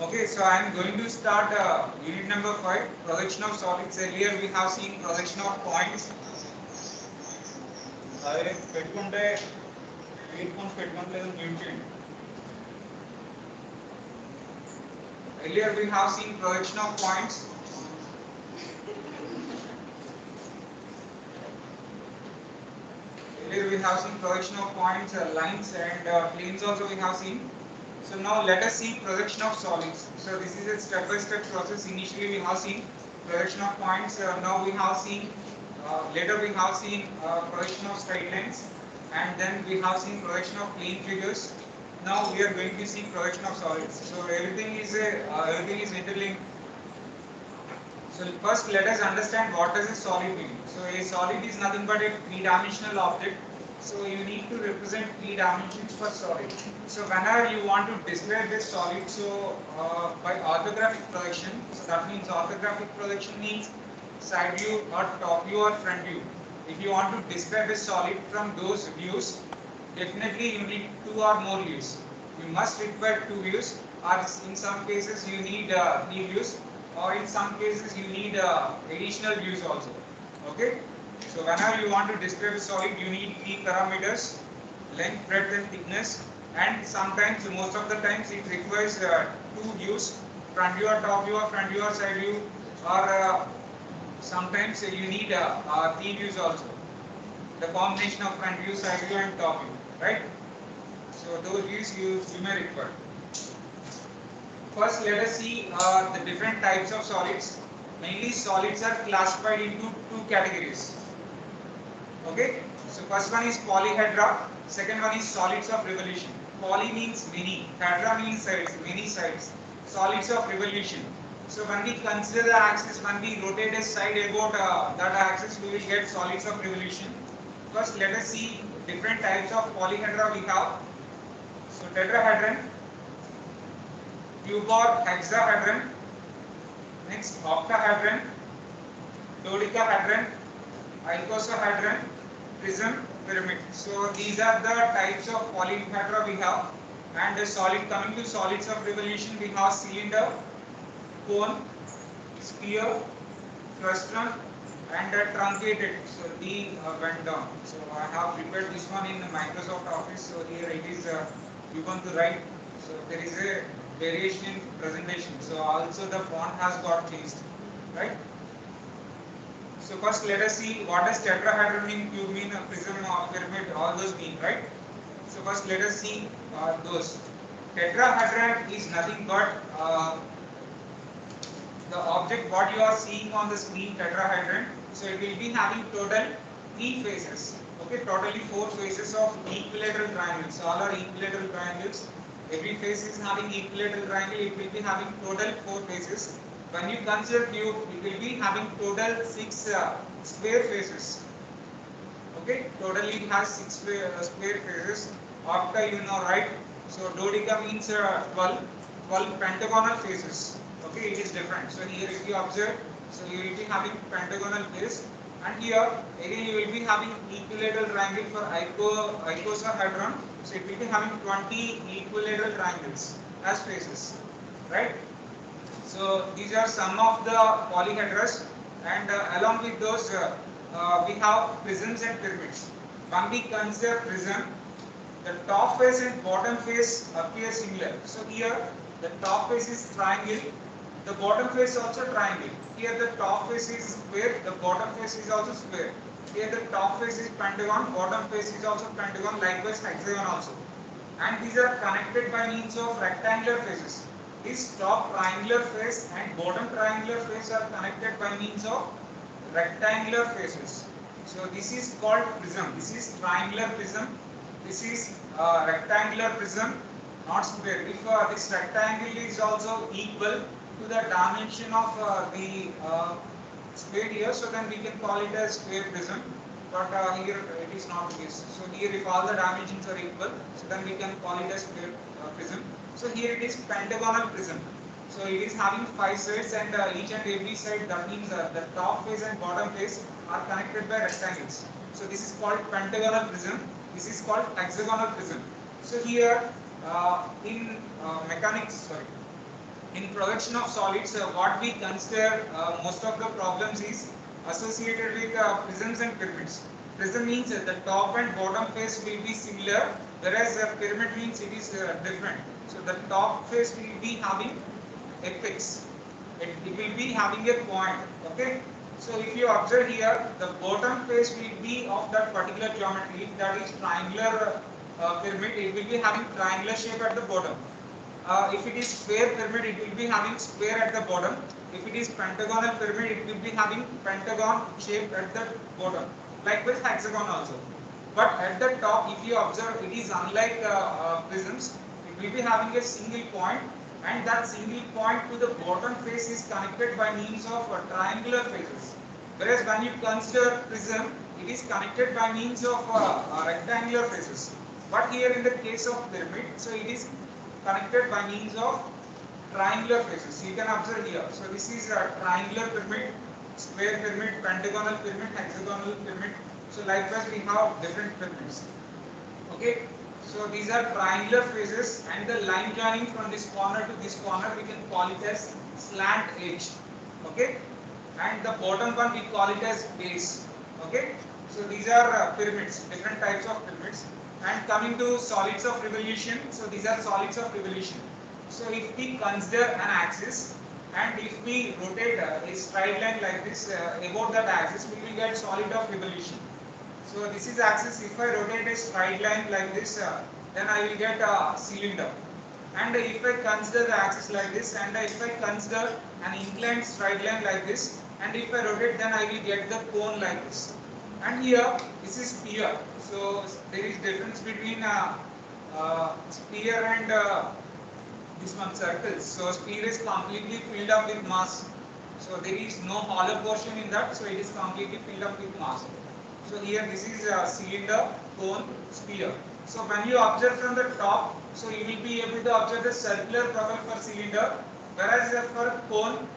Okay, so I am going to start unit number 5, projection of solids. Earlier we have seen projection of points. పెట్టుకుంటే ear phones పెట్టుకోవట్లేదు mute చేయండి. Earlier we have seen projection of points. Earlier we have seen projection of points, lines and planes also we have seen. So now let us see projection of solids. So this is a step-by-step process. Initially we have seen projection of points. Now we have seen, later we have seen projection of straight lines, and then we have seen projection of plane figures. Now we are going to see projection of solids. So everything is interlinked. So first let us understand what does a solid mean. So a solid is nothing but a three-dimensional object. So you need to represent three dimensions for solid. So whenever you want to describe this solid, so by orthographic projection, so that means orthographic projection means side view or top view or front view. If you want to describe a solid from those views, definitely you need two or more views. You must require two views, or in some cases you need three views, or in some cases you need additional views also. Okay. So whenever you want to describe a solid, you need three parameters: length, breadth, and thickness. And sometimes, most of the times, it requires two views: front view or top view, or front view or side view, or sometimes you need three views also. The combination of front view, side view, and top view, right? So those views you may require. First, let us see the different types of solids. Mainly, solids are classified into two categories. Okay, so first one is polyhedra, second one is solids of revolution. Poly means many, hedra means sides, many sides. Solids of revolution. So when we consider the axis, when we rotate a side about that axis, we will get solids of revolution. First, let us see different types of polyhedra we have. So tetrahedron, cuboid, hexahedron, next octahedron, dodecahedron, icosahedron, prism, pyramid. So these are the types of polyhedra we have. And the solid, coming to solids of revolution, we have cylinder, cone, sphere, frustum, and truncated. So D went down. So I have prepared this one in Microsoft Office. So here it is given to write. So there is a variation in presentation. So also the font has got changed, right? So first let us see what does tetrahedron mean, cube mean, prism, pyramid, all those mean, right? So first let us see those. Tetrahedron is nothing but the object what you are seeing on the screen, tetrahedron. So it will be having total 3 faces. Okay, totally 4 faces of equilateral triangles. All are equilateral triangles. Every face is having equilateral triangle. It will be having total 4 faces. When you consider cube, it will be having total 6 square faces. Okay, totally it has 6 square faces. Octa, you know, right? So dodeca means 12 pentagonal faces. Okay, it is different. So here if you observe, so you will be having pentagonal face, and here again you will be having equilateral triangle for icosahedron. So it will be having 20 equilateral triangles as faces, right? So these are some of the polyhedras, and along with those we have prisms and pyramids. When we consider prism, the top face and bottom face appear similar. So here the top face is triangle, the bottom face also triangle. Here the top face is square, the bottom face is also square. Here the top face is pentagon, bottom face is also pentagon, likewise hexagon also. And these are connected by means of rectangular faces. This top triangular face and bottom triangular face are connected by means of rectangular faces. So this is called prism. This is triangular prism. This is rectangular prism, not square. If this rectangle is also equal to the dimension of the square here, so then we can call it as square prism. but here it is not the case. So here if all the dimensions are equal, so then we can call it as prism. So here it is pentagonal prism. So it is having 5 sides, and each and every side, that means the top face and bottom face are connected by rectangles. So this is called pentagonal prism. This is called hexagonal prism. So here in mechanics, sorry, in production of solids, what we consider most of the problems is associated with prisms and pyramids. Prism means the top and bottom face will be similar, whereas pyramid means it is different. So the top face will be having apex. It will be having a point. Okay. So if you observe here, the bottom face will be of that particular geometry, that is triangular pyramid. It will be having triangular shape at the bottom. If it is square pyramid, it will be having square at the bottom. If it is pentagonal pyramid, it will be having pentagon shape at the bottom. Likewise, hexagon also. But at the top, if you observe, it is unlike prisms. It will be having a single point, and that single point to the bottom face is connected by means of triangular faces. Whereas when you consider prism, it is connected by means of rectangular faces. But here in the case of pyramid, so it is connected by means of triangular faces. You can observe here. So this is a triangular pyramid, square pyramid, pentagonal pyramid, hexagonal pyramid. So likewise we have different pyramids. Okay. So these are triangular faces, and the line joining from this corner to this corner, we can call it as slant edge. Okay. And the bottom one we call it as base. Okay. So these are pyramids, different types of pyramids. And coming to solids of revolution, so these are solids of revolution. So if we consider an axis, and if we rotate a straight line like this about that axis, we will get solid of revolution. So this is axis. If I rotate a straight line like this, then I will get a cylinder. And if I consider the axis like this, and if I consider an inclined straight line like this, and if I rotate, then I will get the cone like this. And here, this is sphere. So there is difference between sphere and this one circles. So sphere is completely filled up with mass. So there is no hollow portion in that. So it is completely filled up with mass. So here this is a cylinder, cone, sphere. So when you observe from the top, so you will be able to observe the circular profile for cylinder, whereas for cone,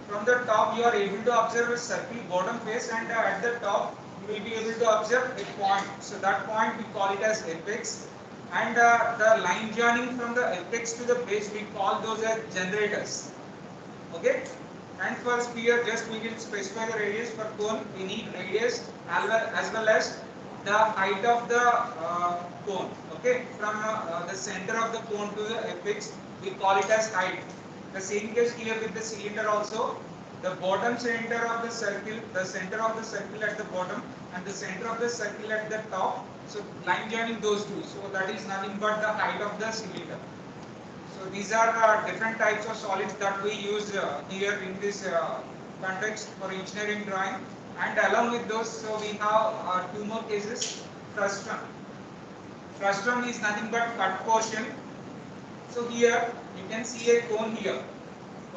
from the top you are able to observe a circle bottom face, and at the top you will be able to observe a point. So that point we call it as apex, and the line joining from the apex to the base, we call those as generators. Okay. And for sphere, just we will specify the radius. For cone, we need radius as well as the height of the cone. Okay, from the center of the cone to the apex, we call it as height. The same case here with the cylinder also. The bottom center of the circle, the center of the circle at the bottom, and the center of the circle at the top. So line joining those two. So that is nothing but the height of the cylinder. So these are different types of solids that we use here in this context for engineering drawing. And along with those, so we have two more cases. Frustum. Frustum is nothing but cut portion. So here you can see a cone here.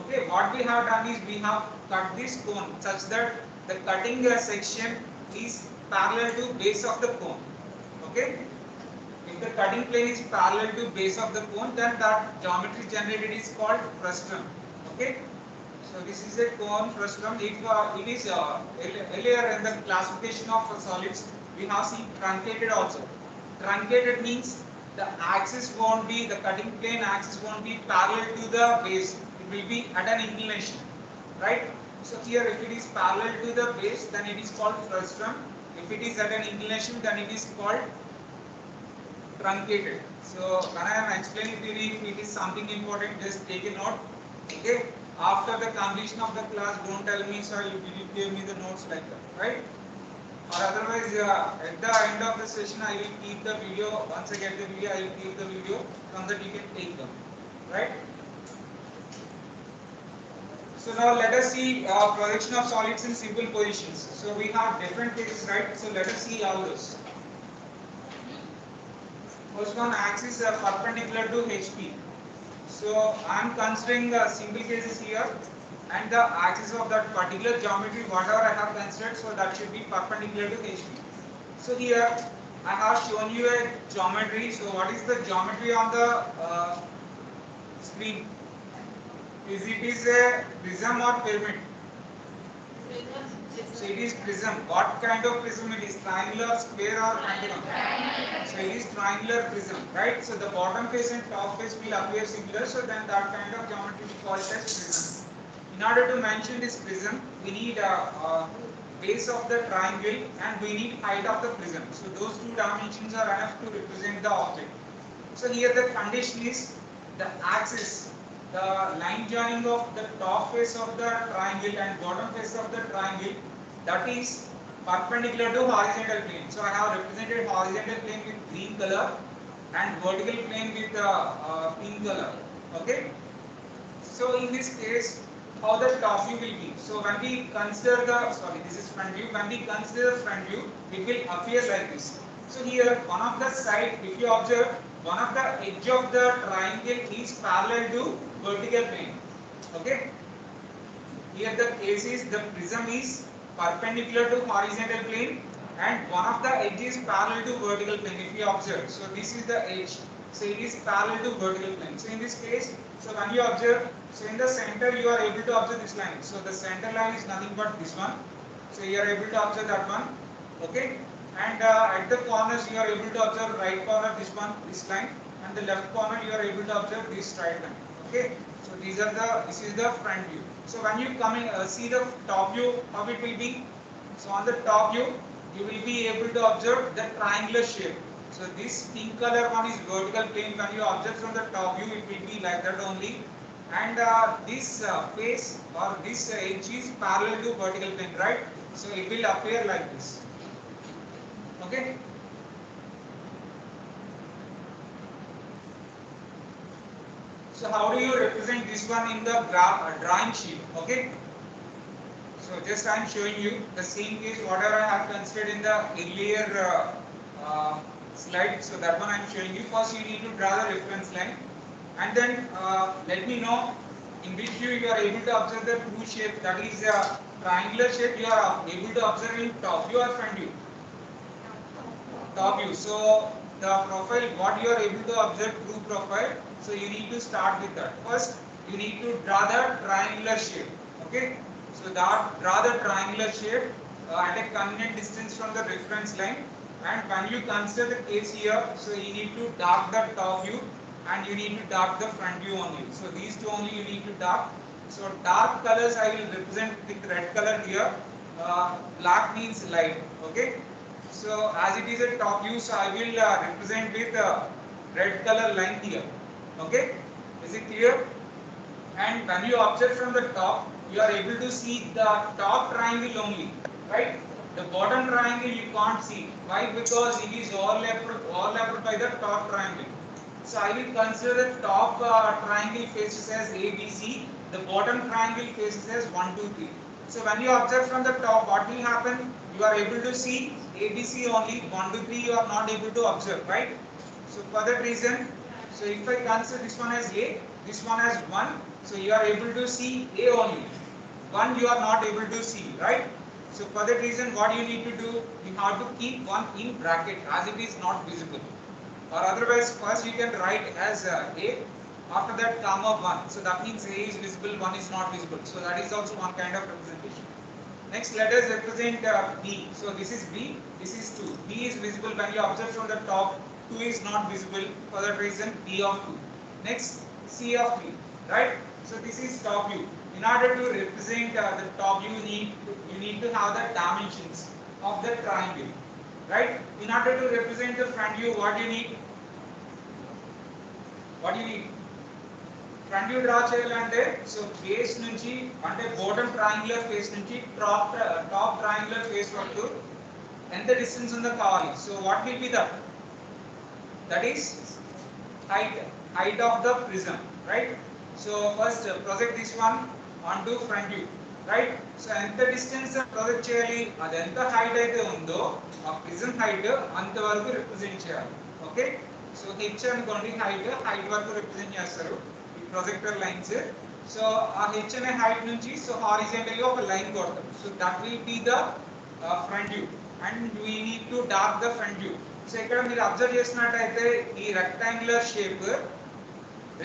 Okay, what we have done is we have cut this cone such that the cutting section is parallel to base of the cone. Okay. If the cutting plane is parallel to base of the cone, then that geometry generated is called frustum. Okay. So this is a cone frustum. It is earlier in the classification of solids, we have seen truncated also. Truncated means the axis won't be, the cutting plane axis won't be parallel to the base. It will be at an inclination, right? So here if it is parallel to the base, then it is called frustum. If it is at an inclination, then it is called truncated. So when I am explaining theory, if it is something important, just take a note. Okay. After the completion of the class, don't tell me, sir, you didn't give me the notes like that, right? Or otherwise, at the end of the session, I will keep the video. Once I get the video, I will keep the video. From that, you can take them, right? So now let us see projection of solids in simple positions. So we have different cases, right? So let us see all those. First one, axis perpendicular to HP. So I am considering single cases here. and the axis of that particular geometry whatever I have considered, so that should be perpendicular to HP. So here I have shown you a geometry. So what is the geometry on the screen? Is it is a prism or pyramid? So it is prism. What kind of prism it is? Triangular, square or pentagon? So it is triangular prism, right? So the bottom face and top face will appear similar. So then that kind of geometry we call it as prism. In order to mention this prism, we need a base of the triangle and we need height of the prism. So those two dimensions are enough to represent the object. So here the condition is the axis, the line joining of the top face of the triangle and bottom face of the triangle, that is perpendicular to horizontal plane. So I have represented horizontal plane with green color and vertical plane with pink color. Okay. So in this case, how the top view will be. So when we consider the, sorry, this is front view. When we consider the front view, it will appear like this. So here, one of the side, if you observe, one of the edge of the triangle is parallel to vertical plane. Okay. Here the case is the prism is perpendicular to horizontal plane and one of the edge is parallel to vertical plane. If you observe, so this is the edge. So it is parallel to vertical plane. So in this case, so when you observe, so in the center you are able to observe this line. So the center line is nothing but this one. So you are able to observe that one. Okay. And at the corners you are able to observe right corner this one, this line, and the left corner you are able to observe this straight line. Okay. So these are the, this is the front view. So when you come in, see the top view, how it will be. So on the top view, you will be able to observe the triangular shape. So this pink color one is vertical plane. When you observe from the top view, it will be like that only. And this face or this edge is parallel to vertical plane, right? So it will appear like this. Okay. So how do you represent this one in the drawing sheet? Okay. So just I am showing you the same case whatever I have considered in the earlier slide. So that one I am showing you. First you need to draw the reference line and then let me know in which view you are able to observe the true shape, that is a triangular shape you are able to observe in top view or front view. Top view. So the profile what you are able to observe true profile. So you need to start with that. First you need to draw the triangular shape. Okay. So that draw the triangular shape at a convenient distance from the reference line. And when you consider the case here, so you need to dark the top view and you need to dark the front view only. So these two only you need to dark. So dark colors I will represent with red color here. Black means light. Okay. So as it is a top view, so I will represent with red color line here. Okay. Is it clear? And when you observe from the top, you are able to see the top triangle only, right? The bottom triangle you can't see. Why? Because it is overlapped by the top triangle. So I will consider the top triangle faces as ABC, the bottom triangle faces as 1, 2, 3. So when you observe from the top, what will happen? You are able to see ABC only, 1, 2, 3 you are not able to observe, right? So for that reason, so if I consider this one as A, this one as 1, so you are able to see A only. 1 you are not able to see, right? So for that reason, what you need to do, you have to keep 1 in bracket as it is not visible. Or otherwise, first you can write as A, after that comma 1. So that means A is visible, 1 is not visible. So that is also one kind of representation. Next, let us represent B. So this is B, this is 2. B is visible when you observe from the top, 2 is not visible. For that reason, B of 2. Next, C of 3, right? So this is top view. In order to represent the top view, you need to have the dimensions of the triangle, right? In order to represent the front view, what you need? What you need? Front view draw cheyalante, so face nunchi ante bottom triangular face nunchi top triangular face varaku enta distance undo kavali. So what will be that? That is height of the prism, right? So first project this one onto front view, right? So enta distance project cheyali, adi enta height aithe undo aa prism height anta varaku represent cheyali. Okay. So h అనుకోండి height వరకు represent చేస్తారు projector lines. So ఆ h అనే height నుంచి so horizontal గా ఒక line కొడతాం. So that will be the front view and we need to dark the front view. So ఇక్కడ మీరు అబ్జర్వ్ చేసినట్టయితే ఈ రెక్టాంగులర్ షేప్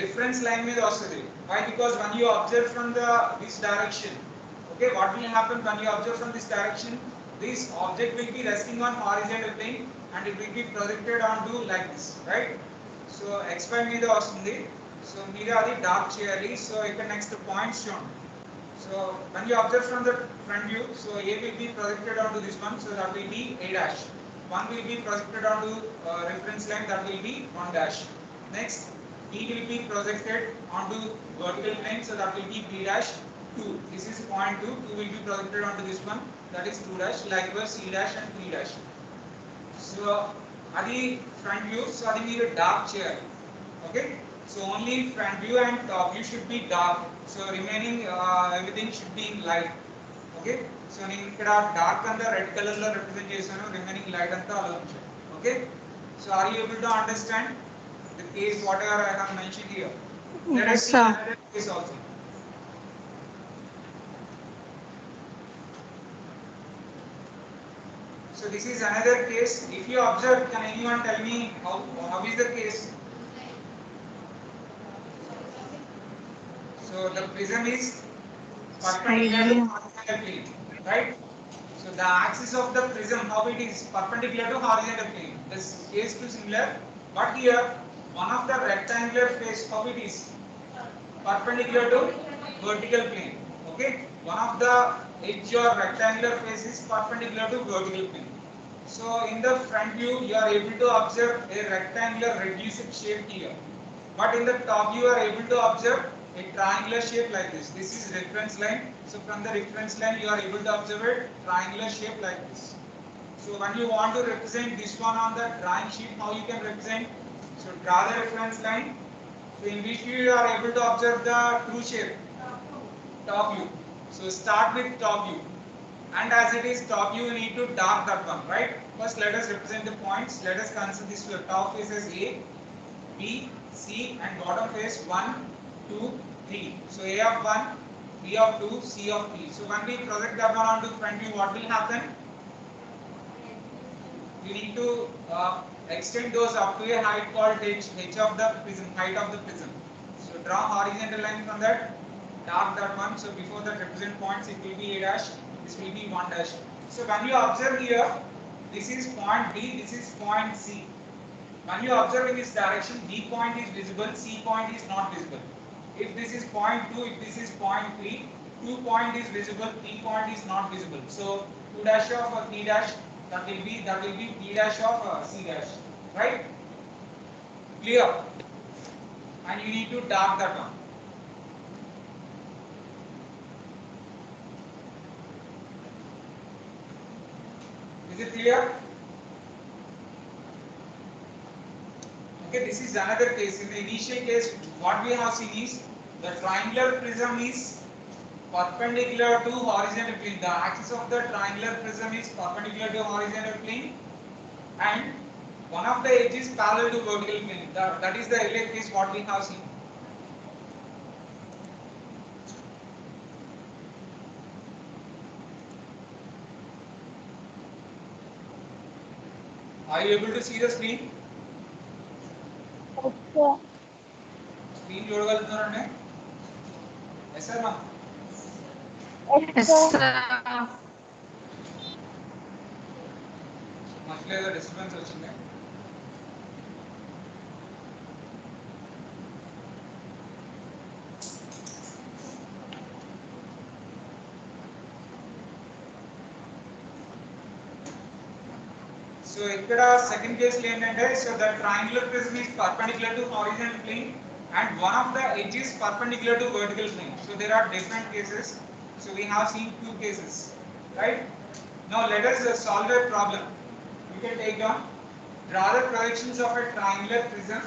రిఫరెన్స్ లైన్ మీద వస్తుంది. Why? Because when you observe from the this direction, okay, what will happen when you observe from this direction? This object will be resting on horizontal plane and it will be projected onto like this, right? So xy మీద వస్తుంది. So మీరు అది dark చేయాలి. So ఇక్కడ next points చూడండి. So when you observe from the front view, so a will be projected onto this one, so that will be a dash. One will be projected onto reference line, that will be 1 dash. Next b will be projected onto vertical plane, so that will be b dash. 2, this is point 2, 2 will be projected onto this one, that is 2 dash. Likewise c dash and 3 dash. So adi front view, so adi meeru dark cheyali, okay. So only front view and top view should be dark, so remaining everything should be in light, okay. So నేను ఇక్కడ dark అంతా red colour లో represent చేశాను, remaining light అంతా అలా ఉంచాను, okay. So are you able to understand the case whatever I have mentioned here? Let us see another case also. So this is another case. If you observe, can anyone tell me how is the case? So the prism is perpendicular to horizontal plane, right? So the axis of the prism, how it is perpendicular to horizontal plane. This case too similar, but here one of the rectangular face, how it is perpendicular to vertical plane, okay. One of the edge or rectangular face is perpendicular to vertical plane. So in the front view you are able to observe a rectangular reduced shape here, but in the top view you are able to observe a triangular shape like this. This is reference line. So from the reference line you are able to observe a triangular shape like this. So when you want to represent this one on the drawing sheet, how you can represent? So draw the reference line. So in which view you are able to observe the true shape? Top view. So start with top view, and as it is top view, you need to dark that one, right? First let us represent the points. Let us consider this top face as A, B, C, and bottom face 1, 2, 3. So A of 1, B of 2, C of 3. So when we project that one onto front view, what will happen? You need to extend those up to a height called h of the prism, height of the prism. So draw horizontal line from that, dark that one. So before that represent points, it will be a dash, this will be 1 dash. So when you observe here, this is point B, this is point C. When you observe in this direction, B point is visible, C point is not visible. If this is point 2, if this is point 3, 2 point is visible, 3 point is not visible. So 2 dash of 3 dash, that will be B dash of C dash, right? Clear? And you need to dark that one. Is it clear? Okay, this is another case. In the initial case, what we have seen is the triangular prism is perpendicular to horizontal plane. The axis of the triangular prism is perpendicular to horizontal plane, and one of the edges parallel to vertical plane. That is the LA case what we have seen. Are you able to see the screen? Okay. Screen చూడగలుగుతున్నారండి? Yes sir, ma'am. Yes, sir. మధ్యలో ఏదో disturbance వచ్చింది. So ఇక్కడ second case లో ఏంటంటే, so the triangular prism is perpendicular to horizontal plane and one of the edges perpendicular to vertical plane. So there are different cases. So we have seen 2 cases, right? Now let us solve a problem. You can take down, draw the projections of a triangular prism.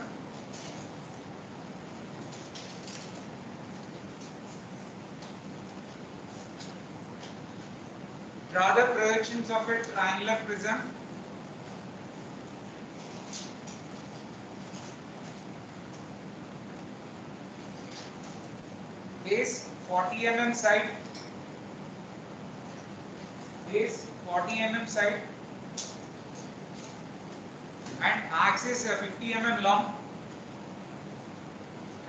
Draw the projections of a triangular prism base 40 mm side, base 40 mm side, and axis 50 mm long,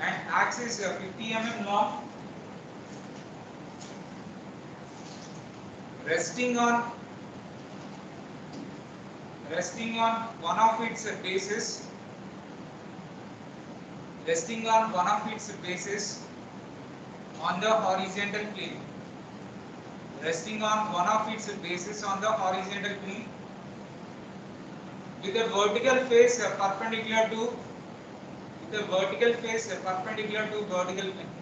and axis 50 mm long, resting on one of its bases, resting on one of its bases on the horizontal plane, resting on one of its bases on the horizontal plane, with a vertical face perpendicular to vertical plane.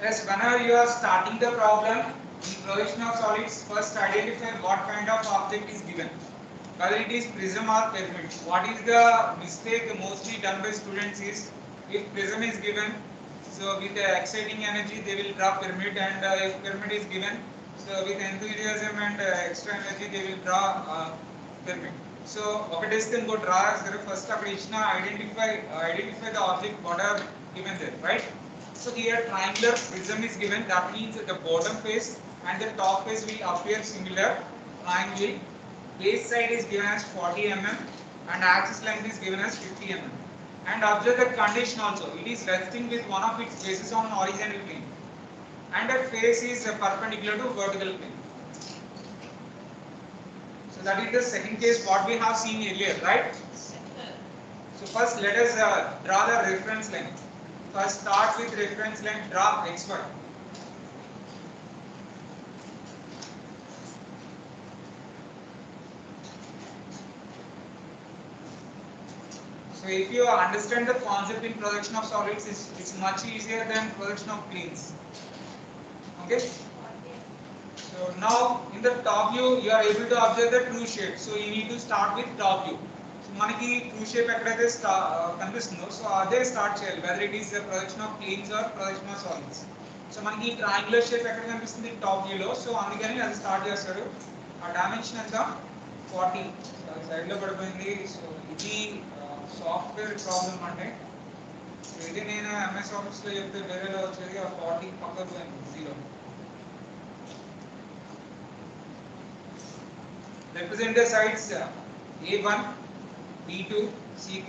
Yes, whenever you are starting the problem in projection of solids, first identify what kind of object is given. Whether it is prism or pyramid. What is the mistake mostly done by students is, if prism is given, so with exciting energy they will draw pyramid, and if pyramid is given, so with enthusiasm and extra energy they will draw pyramid. So ఒకటే step go draw సరే first అక్కడ ఇచ్చిన identify the object what are given there, right? So here triangular prism is given, that means the bottom face and the top face will appear similar triangle. Base side is given as 40 mm and axis length is given as 50 mm. And observe the condition also, it is resting with one of its bases on horizontal plane and the face is perpendicular to vertical plane. So that is the second case what we have seen earlier, right? So first let us draw the reference length. First start with reference length, draw xy. So if you understand the concept in projection of solids, it's much easier than projection of planes. Okay. So now in the top view you are able to observe the true shape. So you need to start with top view. So మనకి true shape ఎక్కడైతే కనిపిస్తుందో so అదే start చేయాలి, whether it is a projection of planes or projection of solids. So మనకి triangular shape ఎక్కడ కనిపిస్తుంది top view లో, so అందుకని అది స్టార్ట్ చేస్తారు. ఆ డైమెన్షన్ ఎంత 40 సైడ్ లో పడిపోయింది. సో ఇది సాఫ్ట్వేర్ ప్రాబ్లం అంటే, ఇది నేను ఎంఎస్ ఆఫీస్ లో చెప్తే వేరేలో వచ్చేది ఆ 40 పక్కకు పోయింది 0. Represent the sides A1, B2, C3.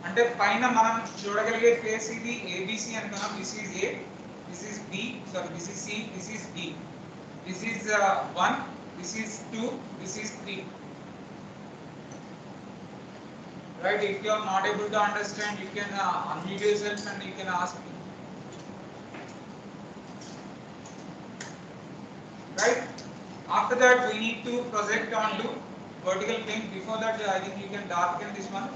అంటే పైన మనం చూడగలిగే ఫేస్ ఇది ABC అనుకున్నాం. This is A, this is B, sorry this is C, this is D, this is 1, this is 2, this is 3. Right? If you are not able to understand, you can unmute yourself and you can ask me. Right? After that, we need to project onto vertical plane. Before that, I think you can darken this one.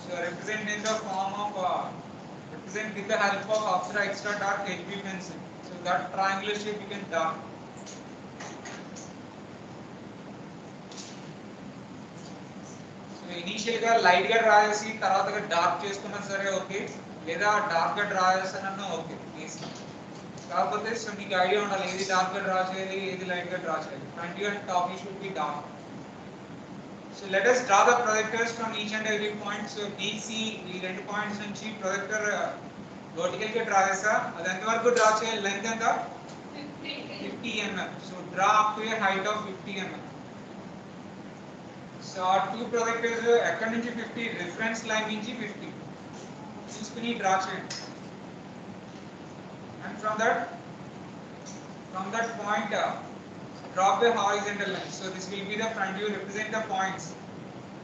So represent in the form of represent with the help of Apsara extra dark HB pencil. So that triangular shape you can dark. So initially గా light గా draw చేసి తర్వాత dark చేసుకున్నా సరే okay, లేదా dark గా draw చేస్తానన్నా okay easy. కాకపోతే so మీకు ఐడియా ఉండాలి ఏది డార్క్ గా డ్రా చేయాలి, ఏది లైట్ గా డ్రా చేయాలి. Front view and top view should be dark. So let us draw the projectors from each and every point. So DC ఈ రెండు పాయింట్స్ నుంచి ప్రొజెక్టర్ వర్టికల్ గా డ్రా చేసా. అది ఎంత వరకు డ్రా చేయాలి, లెంగ్త్ ఎంత 50 mm. So draw up to a height of 50 mm. So ఆ టూ ప్రొజెక్టర్స్ ఎక్కడి నుంచి 50, రిఫరెన్స్ లైన్ నుంచి 50 చూసుకుని డ్రా చేయండి. And from that point drop a horizontal line. So this will be the front view, represent the points.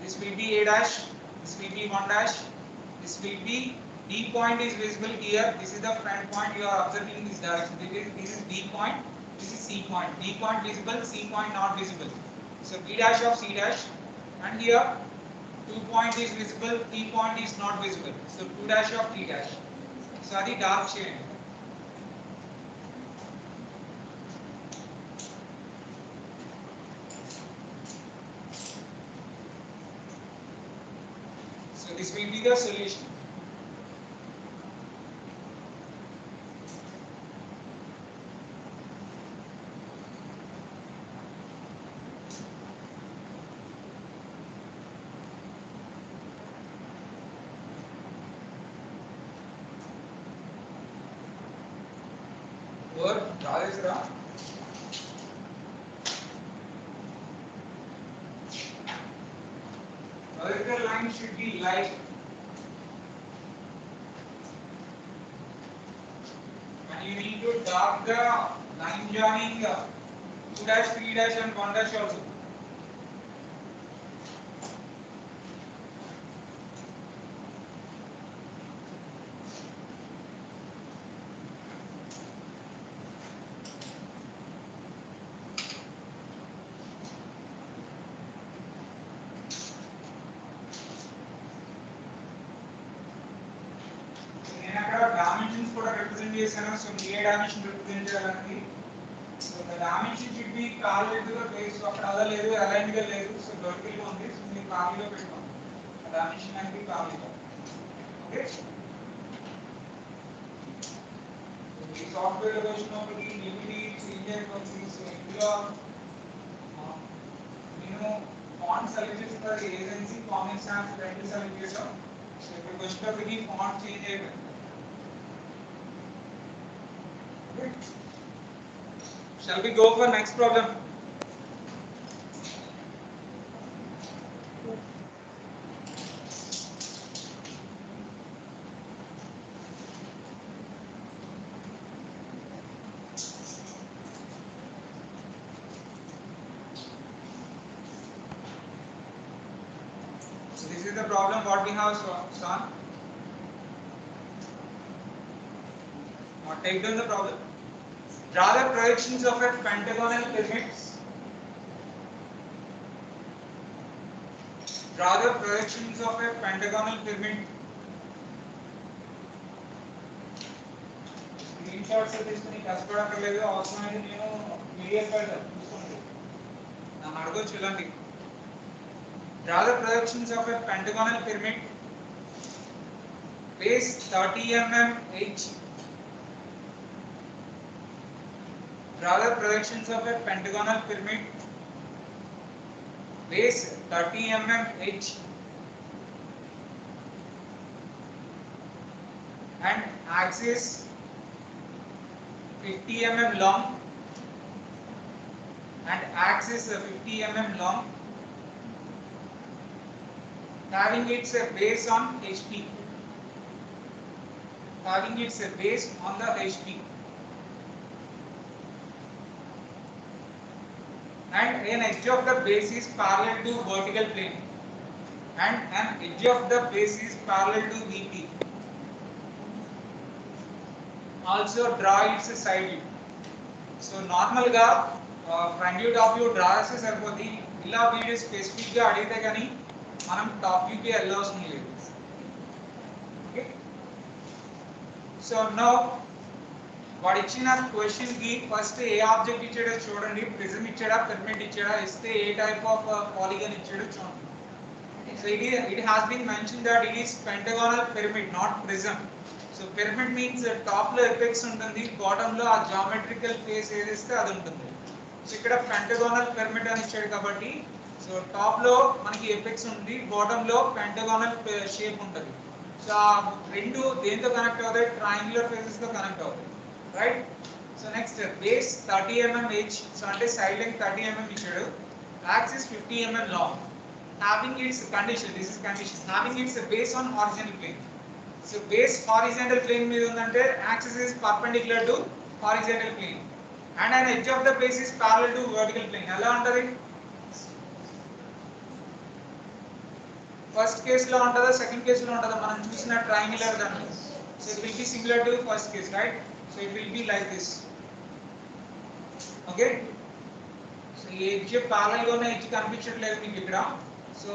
This will be A dash, this will be 1 dash, this will be D point is visible here. This is the front point you are observing in this direction. This is D point, this is C point. D point visible, C point not visible. So B dash of C dash, and here 2 point is visible, 3 point is not visible. So 2 dash of 3 dash. So adi dark shade. So this will be the solution. రాజేశ్వరా vertical line should be like and you need to dark the line joining 2 dash 3 dash and 1 dash also. Dimensions కూడా represent చేశాను. So ఏ dimension represent చేయాలంటే so the dimension should be parallel to the base. So అక్కడ అలా లేదు, aligned గా లేదు. So vertical గా ఉంది. So మీరు parallel గా పెట్టుకోండి. Dimension అనేది parallel గా. Okay. ఈ సాఫ్ట్వేర్ లో వచ్చినప్పటికీ లిమిట్ చేంజ్ అయిపోతుంది. సో ఇందులో నేను ఫాంట్ సెలెక్ట్ చేస్తారు ఏజెన్సీ కామిక్ సాన్స్ రెండు సెలెక్ట్ చేసాం. సో ఇప్పుడు వచ్చినప్పటికీ ఫాంట్ చేంజ్ అయిపోయింది. Shall we go for next problem? So this is the problem what we have solved. Now take down the problem. Draw the projections of a pentagonal pyramid. Draw the projections of a pentagonal pyramid. Screenshots తీసుకొని కష్టపడక్కర్లేదు, అవసరమైతే నేను PDF పెడతాను చూసుకోండి. నన్ను అడగొచ్చు ఇలాంటి. Draw the projections of a pentagonal pyramid. Base 30 mm H. Draw the projections of a pentagonal pyramid. Base 30 mm H and axis 50 mm long and axis 50 mm long, having its base on HP. Having its base on the HP. And an edge of the base is parallel to vertical plane and an edge of the base is parallel to VP. Also draw its side view. So normal ga front view top view draw చేస్తే సరిపోతుంది. ఇలా video specific గా అడిగితే కానీ మనం top view కి వెళ్ళవసరం లేదు. Okay. So now వాడు ఇచ్చిన క్వశ్చన్ కి ఫస్ట్ ఏ ఆబ్జెక్ట్ ఇచ్చాడో చూడండి. ప్రిజం ఇచ్చాడా, పిరమిడ్ ఇచ్చాడా, ఇస్తే ఏ టైప్ ఆఫ్ పాలిగన్ ఇచ్చాడో చూడండి. So it has been mentioned that it is pentagonal pyramid, not prism. So pyramid means top లో ఎపెక్స్ ఉంటుంది, బాటమ్ లో ఆ జామెట్రికల్ ఫేస్ ఏదిస్తే అది ఉంటుంది. సో ఇక్కడ పెంటగోనల్ పిరమిడ్ అని ఇచ్చాడు కాబట్టి సో టాప్ లో మనకి ఎపెక్స్ ఉంది, బాటమ్ లో పెంటగోనల్ షేప్ ఉంటుంది. సో ఆ రెండు దేంతో కనెక్ట్ అవుతాయి? ట్రయాంగులర్ ఫేసెస్ తో కనెక్ట్ అవుతాయి. Right? So next base 30 mm H, so ante side length 30 mm ichadu, axis 50 mm long, having its condition, this is condition, having its base on horizontal plane. So base horizontal plane meeda undante axis is perpendicular to horizontal plane and an edge of the base is parallel to vertical plane. Ela untadi first case lo untada, second case lo untada, manam chusina triangular danni. So it will be similar to first case, right? So it will be like this. Okay. So ఈ edge parallel గా ఉన్న edge కనిపించట్లేదు మీకు ఇక్కడ. So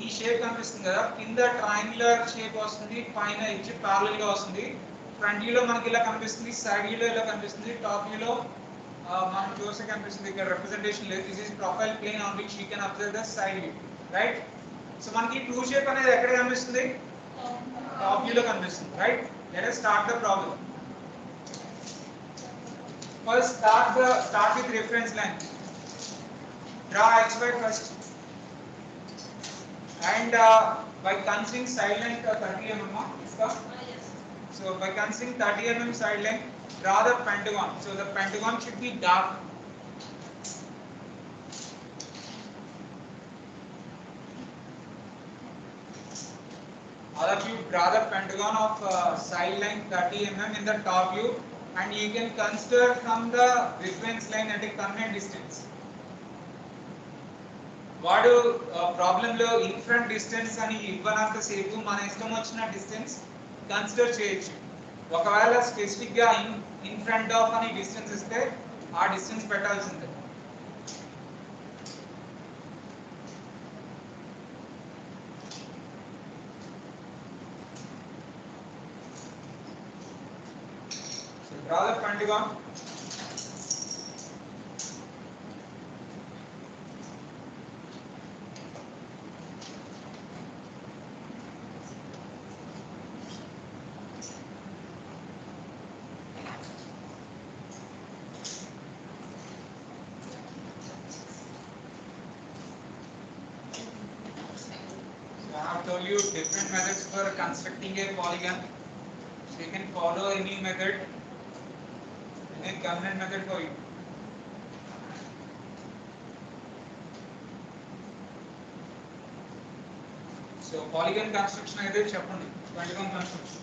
ఈ shape కనిపిస్తుంది కదా, కింద ట్రయాంగులర్ షేప్ వస్తుంది, పైన ఎడ్జ్ ప్యారలల్ గా వస్తుంది. ఫ్రంట్ వ్యూ లో మనకి ఇలా కనిపిస్తుంది, సైడ్ వ్యూ లో ఇలా కనిపిస్తుంది, టాప్ వ్యూ లో మనం చూస్తే కనిపిస్తుంది. ఇక్కడ రిప్రజెంటేషన్ లేదు. This is profile plane on which you can observe the side view, right? So మనకి ట్రూ షేప్ అనేది ఎక్కడ కనిపిస్తుంది? టాప్ వ్యూ లో కనిపిస్తుంది, right? Let us start the problem. First start with reference line. Draw xy first and by considering side length 30 mm iska. So by considering 30 mm side length draw the pentagon. So the pentagon should be dark. All of you draw the pentagon of side line 30 mm in the top view, and you can consider from the reference line at a convenient distance. వాడు ప్రాబ్లంలో in front distance అని ఇవ్వనంత సేపు మన ఇష్టం వచ్చిన distance consider చేయొచ్చు. ఒకవేళ specific గా ఇన్ ఫ్రంట్ ఆఫ్ అని డిస్టెన్స్ ఇస్తే ఆ డిస్టెన్స్ పెట్టాల్సిందే. So draw the pentagon. I have told you different methods for constructing a polygon. So you can follow any method, any convenient method for you. So polygon construction అయితే చెప్పండి. Polygon construction.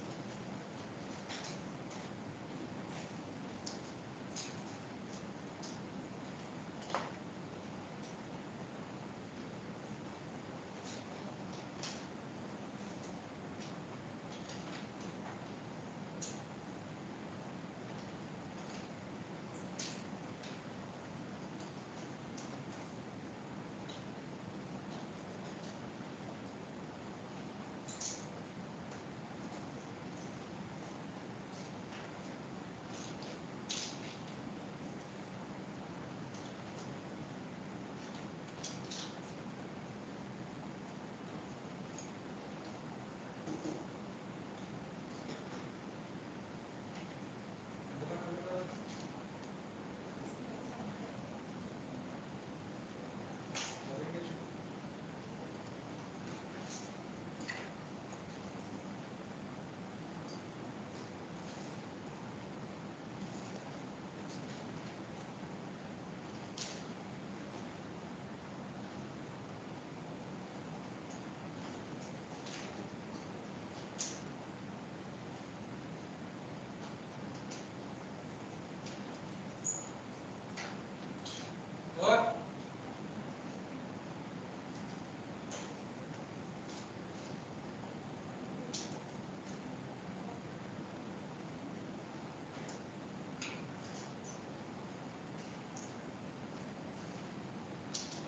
What?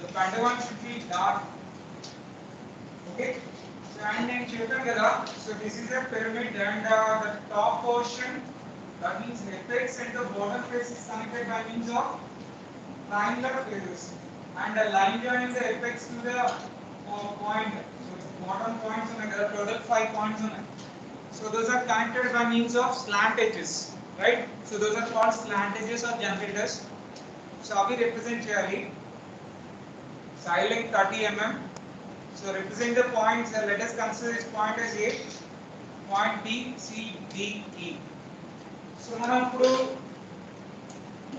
The pentagon should be dark. Okay. So and then children kada. So this is a pyramid, and the top portion, that means apex and the bottom face is connected by means of triangular faces, and the line joins the apex to the point. So bottom points on the total 5 points on it. So those are connected by means of slant edges, right? So those are called slant edges or generators. So how we represent here? Side line 30 mm. So represent the points, and let us consider this point as A, point B, C, D, E. So మనం ఇప్పుడు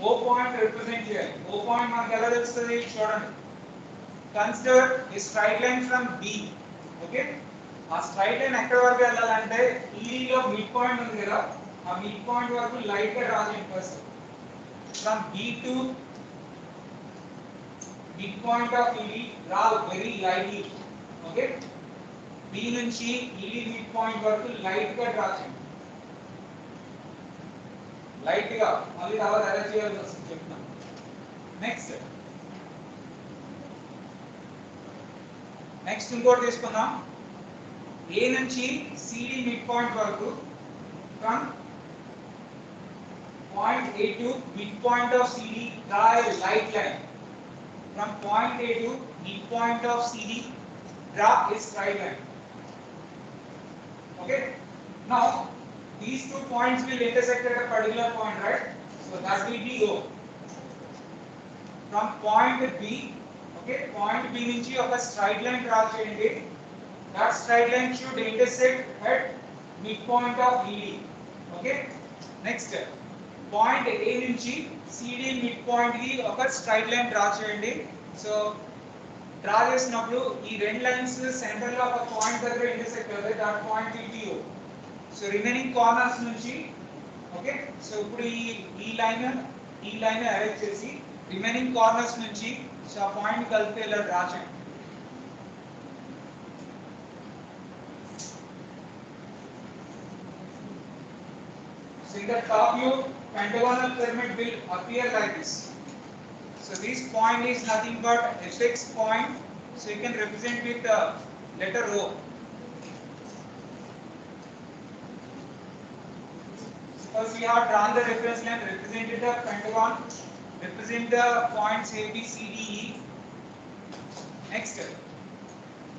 O point represent here. O point మనకు ఎలా తెలుస్తుంది చూడండి. Consider a straight line from B. Okay? ఆ straight line ఎక్కడ వరకు వెళ్ళాలంటే E లో మిడ్ పాయింట్ ఉంది కదా, ఆ మిడ్ పాయింట్ వరకు లైట్ గా డ్రా చేయండి first. From B to mid point of ED draw very lightly. Okay? B నుంచి ED mid point వరకు లైట్ గా డ్రా చేయండి. లైట్ గా మళ్ళీ తర్వాత అరేంజ్ చేయాల్సి వస్తుంది చెప్తాను. నెక్స్ట్ ఇంకోటి తీసుకుందాం. ఏ నుంచి CD మిడ్ పాయింట్ వరకు from point A to mid point of CD draw a light line. From point A to mid point of CD draw a straight line. Okay? Now these two points will intersect at a particular point, right? So that will be O. From point B, okay, point B నుంచి ఒక straight line draw చేయండి. That straight line should intersect at midpoint of ED. Okay? Next step. Point A నుంచి CD mid point కి ఒక straight line draw చేయండి. So draw చేసినప్పుడు ఈ రెండు లైన్స్ సెంటర్ లో ఒక పాయింట్ దగ్గర ఇంటర్సెక్ట్ అవుతాయి. That point will be O. So remaining corners నుంచి ఓకే. సో ఇప్పుడు ఈ లైన్ అరేంజ్ చేసి రిమైనింగ్ కార్నర్స్ నుంచి సో ఆ పాయింట్ కలిపి ఇలా డ్రా చేయండి. So in the top view, pentagonal pyramid will appear like this. So this point is nothing but fx point. So you can represent with the letter O. Suppose we have drawn the reference line, represented the pentagon, represent the points A, B, C, D, E. Next,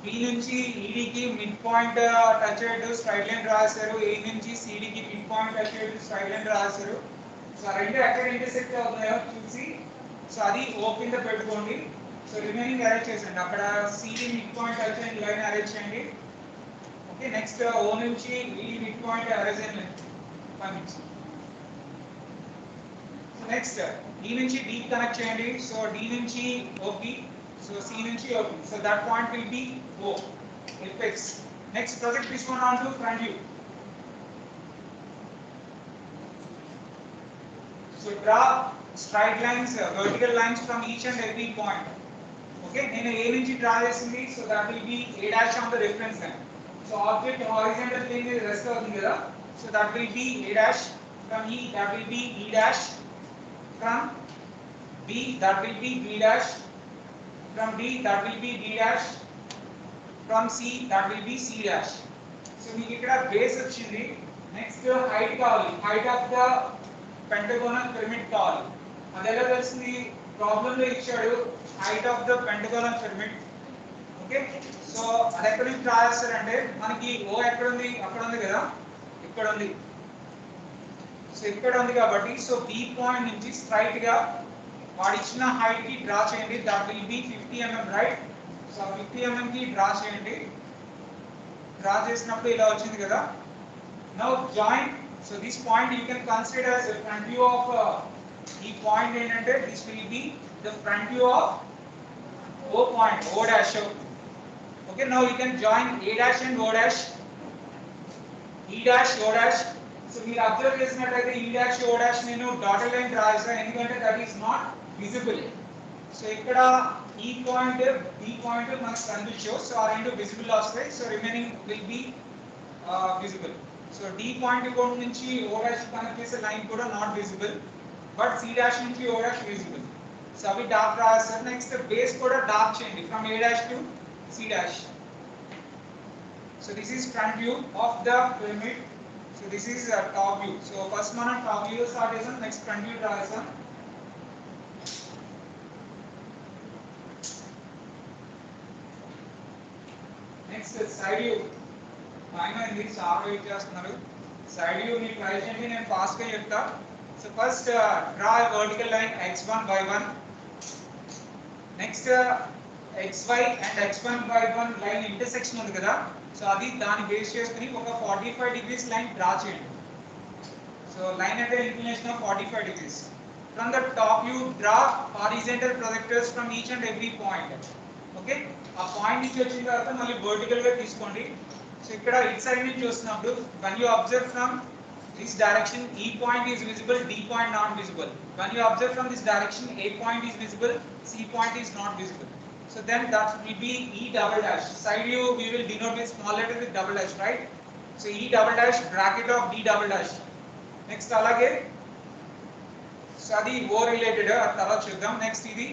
B నుంచి ED కి mid point touch అయ్యేట్టు straight line రాశారు. A నుంచి CD కి mid point touch అయ్యేట్టు straight line రాశారు. So రెండు ఎక్కడ ఇంటర్సెక్ట్ అవుతున్నాయో చూసి సో అది O కింద పెట్టుకోండి. సో రిమైనింగ్ అరేంజ్ చేయండి. అక్కడ CD మిడ్ పాయింట్ టచ్ అయిన లైన్ అరేంజ్ చేయండి. ఓకే. నెక్స్ట్ O నుంచి ED మిడ్ పాయింట్ అరేంజ్ అయిన లైన్ పంపించండి. సో నెక్స్ట్ E నుంచి D కనెక్ట్ చేయండి. సో D నుంచి O కి so C నుంచి O. So that point will be O, fx. Next, project this one onto front view. So draw straight lines, vertical lines from each and every point. Okay, నేను A నుంచి draw చేసింది. So that will be A dash on the reference line. So object horizontal plane మీద rest అవుతుంది కదా. So that will be A dash. From E, that will be E dash. From B, that will be B dash. From D, that will be D dash. From C, that will be C dash. So మీకు ఇక్కడ base వచ్చింది. Next height కావాలి. Height of the pentagonal pyramid కావాలి. అది ఎలా తెలిసింది? Problem లో ఇచ్చాడు height of the pentagonal pyramid. Okay. So అది ఎక్కడి నుంచి డ్రా చేస్తారంటే మనకి O ఎక్కడ ఉంది? అక్కడ ఉంది కదా, ఇక్కడ ఉంది. సో ఇక్కడ ఉంది కాబట్టి సో B పాయింట్ నుంచి స్ట్రైట్ గా వాడు ఇచ్చిన హైట్ కి డ్రా చేయండి. That will be 50 mm, right? So 50 mm కి డ్రా చేయండి. డ్రా చేసినప్పుడు ఇలా వచ్చింది కదా. Now join. So this point you can consider as the front view of ఈ పాయింట్ ఏంటంటే this will be the front view of O point, O dash. Okay. Now you can join A dash and O dash, E dash O dash. So మీరు observe చేసినట్లయితే E dash O dash నేను dotted line draw చేశాను ఎందుకంటే that is not visible. So ఇక్కడ ఈ point B point మనకు కనిపించవు. So ఆ రెండు విజిబుల్ వస్తాయి. So remaining will be visible. So D point నుంచి O డాష్ కనెక్ట్ చేసే లైన్ కూడా not visible. But C dash నుంచి O డాష్ విజిబుల్. సో అవి డార్క్ డ్రా చేస్తారు. నెక్స్ట్ బేస్ కూడా డార్క్ చేయండి from A dash to C dash. So this is front view of the pyramid. So this is a top view. So first మనం top view start చేసాం. Next front view draw చేసాం. Next side view. Time అయింది, చాలా wait చేస్తున్నారు. Side view మీరు try చేయండి, నేను fast గా చెప్తా. So first draw vertical line x1 y1. Next xy and x1 y1 line intersection ఉంది కదా. సో అది దాన్ని బేస్ చేసుకుని ఒక 45 degrees లైన్ డ్రా చేయండి. సో లైన్ అంటే inclination of 45 degrees. From the top view, draw horizontal projectors from each and every point. Okay. ఆ point నుంచి వచ్చిన తర్వాత మళ్ళీ వర్టికల్ గా తీసుకోండి. సో ఇక్కడ ఇట్ సైడ్ నుంచి చూస్తున్నప్పుడు when you observe from this direction, E point is visible, D point not visible. When you observe from this direction, A point is visible, C point is not visible. So then that will be E double dash. Side view we will denote with small letter with double dash, right? So E double dash bracket of D double dash. Next alage so adi O related at tala chuddam. Next idi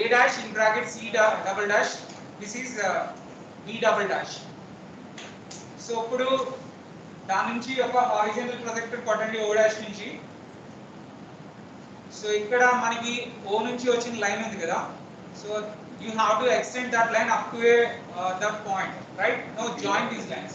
A dash in bracket C double dash. This is B double dash. So ఇప్పుడు దాని నుంచి ఒక horizontal projector కొట్టండి O dash నుంచి. So ఇక్కడ మనకి O నుంచి వచ్చిన లైన్ ఉంది కదా. So you have to extend that line up to that point, right? Now join these lines.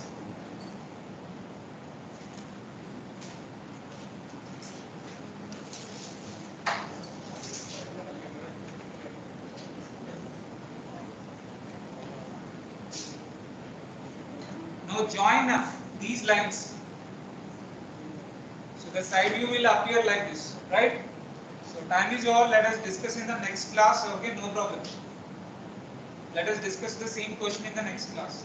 Now join these lines. So the side view will appear like this, right? So time is over. Let us discuss in the next class. Okay, no problem. Let us discuss the same question in the next class.